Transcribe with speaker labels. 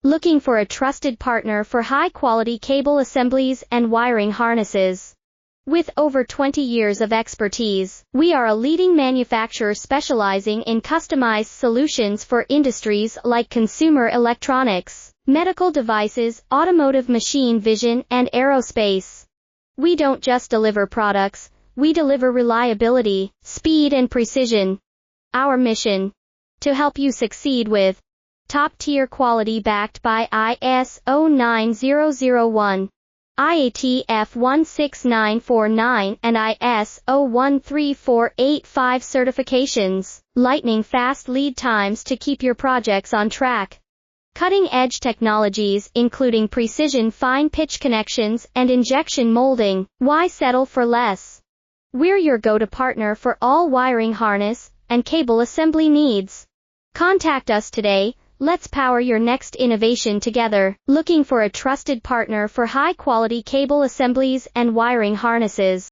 Speaker 1: Looking for a trusted partner for high-quality cable assemblies and wiring harnesses? With over 20 years of expertise, we are a leading manufacturer specializing in customized solutions for industries like consumer electronics, medical devices, automotive machine vision, and aerospace. We don't just deliver products, we deliver reliability, speed, and precision. Our mission: to help you succeed with top-tier quality backed by ISO 9001, IATF 16949, and ISO 13485 certifications, lightning-fast lead times to keep your projects on track. Cutting-edge technologies including precision fine-pitch connections and injection molding. Why settle for less? We're your go-to partner for all wiring harness and cable assembly needs. Contact us today. Let's power your next innovation together. Looking for a trusted partner for high-quality cable assemblies and wiring harnesses?